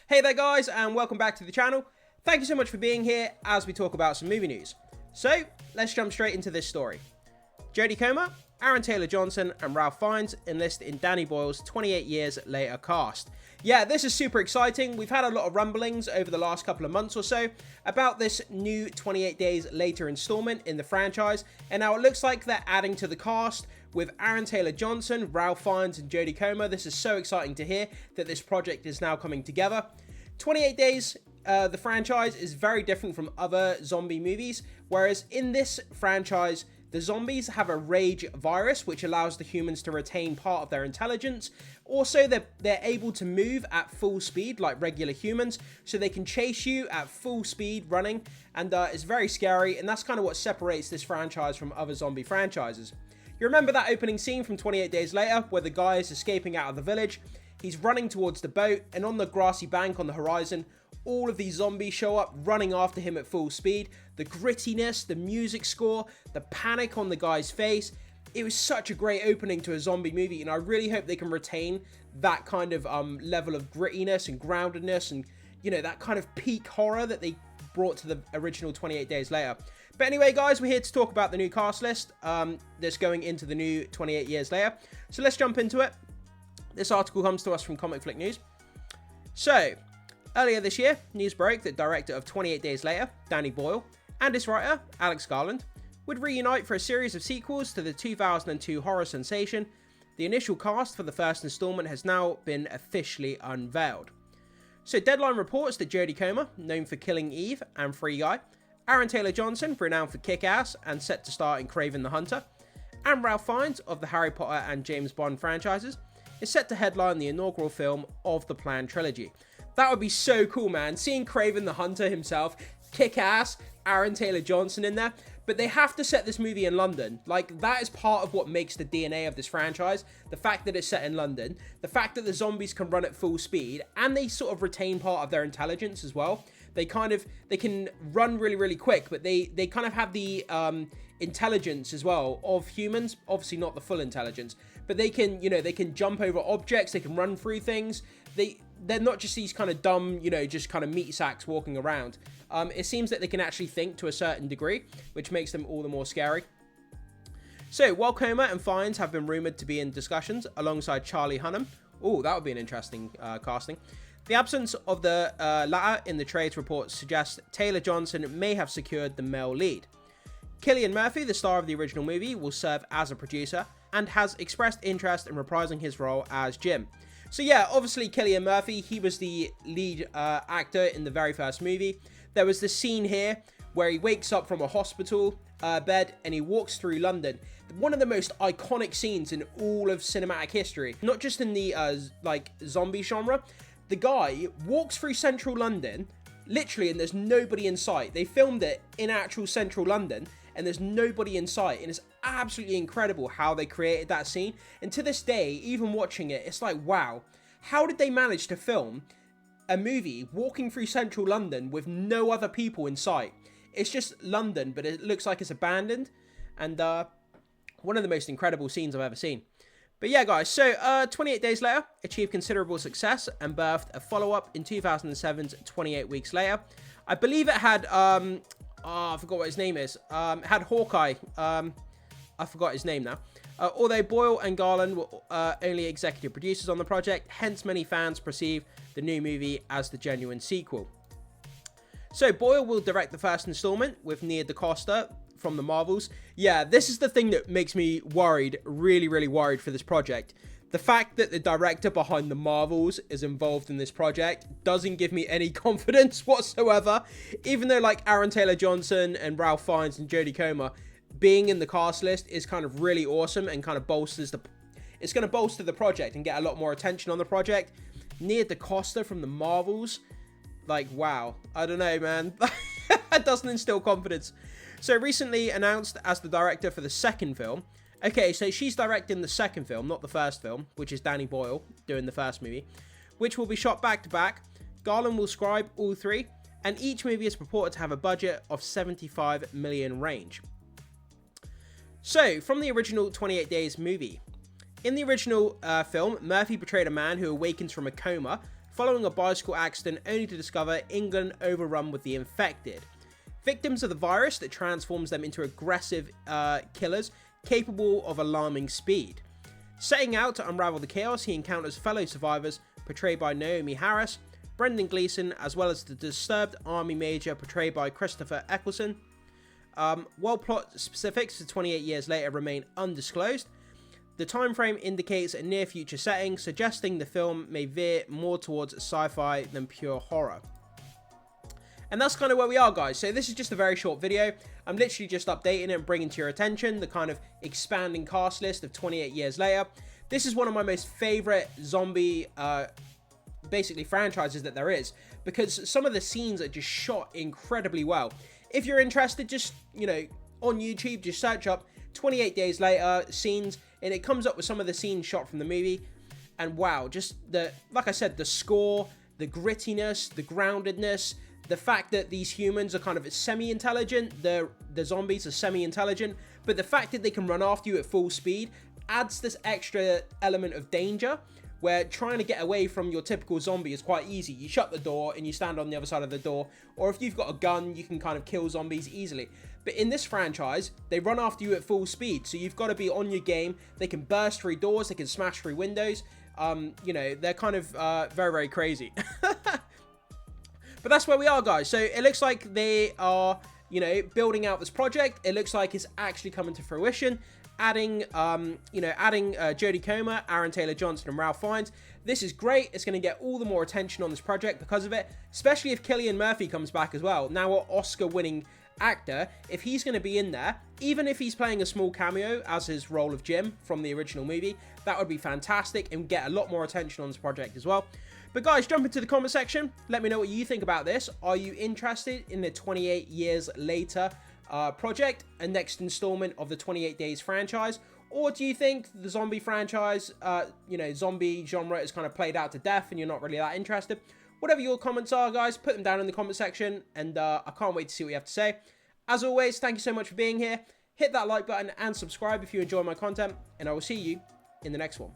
Hey there guys, and welcome back to the channel. Thank you so much for being here as we talk about some movie news. So, let's jump straight into this story. Jodie Comer, Aaron Taylor-Johnson, and Ralph Fiennes enlist in Danny Boyle's 28 Years Later cast. Yeah, this is super exciting. We've had a lot of rumblings over the last couple of months or so about this new 28 Days Later installment in the franchise, and now it looks like they're adding to the cast with Aaron Taylor-Johnson, Ralph Fiennes, and Jodie Comer. This is so exciting to hear that this project is now coming together. 28 Days, the franchise, is very different from other zombie movies, whereas in this franchise, the zombies have a rage virus, which allows the humans to retain part of their intelligence. Also, they're able to move at full speed like regular humans, so they can chase you at full speed running, and it's very scary, and that's kind of what separates this franchise from other zombie franchises. You remember that opening scene from 28 Days Later, where the guy is escaping out of the village? He's running towards the boat, and on the grassy bank on the horizon, all of these zombies show up, running after him at full speed. The grittiness, the music score, the panic on the guy's face. It was such a great opening to a zombie movie, and I really hope they can retain that kind of level of grittiness and groundedness and, you know, that kind of peak horror that they brought to the original 28 Days Later. But anyway, guys, we're here to talk about the new cast list that's going into the new 28 Years Later. So let's jump into it. This article comes to us from Comic Flick News. So, earlier this year, news broke that director of 28 Days Later, Danny Boyle, and his writer, Alex Garland, would reunite for a series of sequels to the 2002 horror sensation. The initial cast for the first installment has now been officially unveiled. So, Deadline reports that Jodie Comer, known for Killing Eve and Free Guy, Aaron Taylor-Johnson, renowned for Kick-Ass and set to star in Kraven the Hunter, and Ralph Fiennes of the Harry Potter and James Bond franchises, is set to headline the inaugural film of the planned trilogy. That would be so cool, man. Seeing Kraven the Hunter himself, Kick-Ass, Aaron Taylor-Johnson in there. But they have to set this movie in London. Like, that is part of what makes the DNA of this franchise. The fact that it's set in London. The fact that the zombies can run at full speed. And they sort of retain part of their intelligence as well. They can run really, really quick. But they kind of have the intelligence as well of humans. Obviously not the full intelligence. But they can, you know, they can jump over objects. They can run through things. They're not just these kind of dumb, you know, just kind of meat sacks walking around. It seems that they can actually think to a certain degree, which makes them all the more scary. So, while Comer and Fiennes have been rumoured to be in discussions alongside Charlie Hunnam, oh, that would be an interesting casting. The absence of the latter in the trades reports suggests Taylor-Johnson may have secured the male lead. Killian Murphy, the star of the original movie, will serve as a producer and has expressed interest in reprising his role as Jim. So yeah, obviously Killian Murphy, he was the lead actor in the very first movie. There was this scene here where he wakes up from a hospital bed and he walks through London. One of the most iconic scenes in all of cinematic history, not just in the like zombie genre. The guy walks through central London, literally, and there's nobody in sight. They filmed it in actual central London and there's nobody in sight, and it's absolutely incredible how they created that scene. And to this day, even watching it, it's like, wow, how did they manage to film a movie walking through central London with no other people in sight? It's just London, but it looks like it's abandoned, and one of the most incredible scenes I've ever seen. But yeah, guys, so 28 Days Later achieved considerable success and birthed a follow-up in 2007's 28 Weeks Later. I believe it had I forgot what his name is. It had Hawkeye. I forgot his name now. Although Boyle and Garland were only executive producers on the project, hence many fans perceive the new movie as the genuine sequel. So Boyle will direct the first installment with Nia DCosta from the Marvels. Yeah, this is the thing that makes me worried, really, really worried for this project. The fact that the director behind the Marvels is involved in this project doesn't give me any confidence whatsoever. Even though like Aaron Taylor-Johnson and Ralph Fiennes and Jodie Comer being in the cast list is kind of really awesome and kind of bolsters it's going to bolster the project and get a lot more attention on the project. Nia DCosta from the Marvels, like, wow, I don't know, man. That doesn't instill confidence. So recently announced as the director for the second film. Okay, so she's directing the second film, not the first film, which is Danny Boyle doing the first movie, which will be shot back to back. Garland will scribe all three, and each movie is purported to have a budget of 75 million range. So, from the original 28 Days movie. In the original film, Murphy portrayed a man who awakens from a coma following a bicycle accident only to discover England overrun with the infected. Victims of the virus that transforms them into aggressive killers capable of alarming speed. Setting out to unravel the chaos, he encounters fellow survivors portrayed by Naomi Harris, Brendan Gleeson, as well as the disturbed army major portrayed by Christopher Eccleston. While plot specifics to 28 years later remain undisclosed, the time frame indicates a near future setting, suggesting the film may veer more towards sci-fi than pure horror. And that's kind of where we are, guys. So this is just a very short video. I'm literally just updating it and bringing to your attention the kind of expanding cast list of 28 years later. This is one of my most favorite zombie basically franchises that there is, because some of the scenes are just shot incredibly well. If you're interested, just, you know, on YouTube, just search up 28 days later scenes, and it comes up with some of the scenes shot from the movie. And wow, just like I said, the score, the grittiness, the groundedness, the fact that these humans are kind of semi-intelligent, the zombies are semi-intelligent, but the fact that they can run after you at full speed adds this extra element of danger, where trying to get away from your typical zombie is quite easy. You shut the door and you stand on the other side of the door, or if you've got a gun, you can kind of kill zombies easily. But in this franchise, they run after you at full speed, so you've got to be on your game. They can burst through doors, they can smash through windows. You know, they're kind of very, very crazy. But that's where we are, guys. So it looks like they are, you know, building out this project. It looks like it's actually coming to fruition. Adding Jodie Comer, Aaron Taylor-Johnson, and Ralph Fiennes. This is great. It's going to get all the more attention on this project because of it, especially if Killian Murphy comes back as well. Now, an Oscar-winning actor, if he's going to be in there, even if he's playing a small cameo as his role of Jim from the original movie, that would be fantastic and get a lot more attention on this project as well. But guys, jump into the comment section. Let me know what you think about this. Are you interested in the 28 years later project, a next installment of the 28 Days franchise? Or do you think the zombie franchise, you know, zombie genre is kind of played out to death and you're not really that interested? Whatever your comments are, guys, put them down in the comment section, and I can't wait to see what you have to say. As always, thank you so much for being here. Hit that like button and subscribe if you enjoy my content, and I will see you in the next one.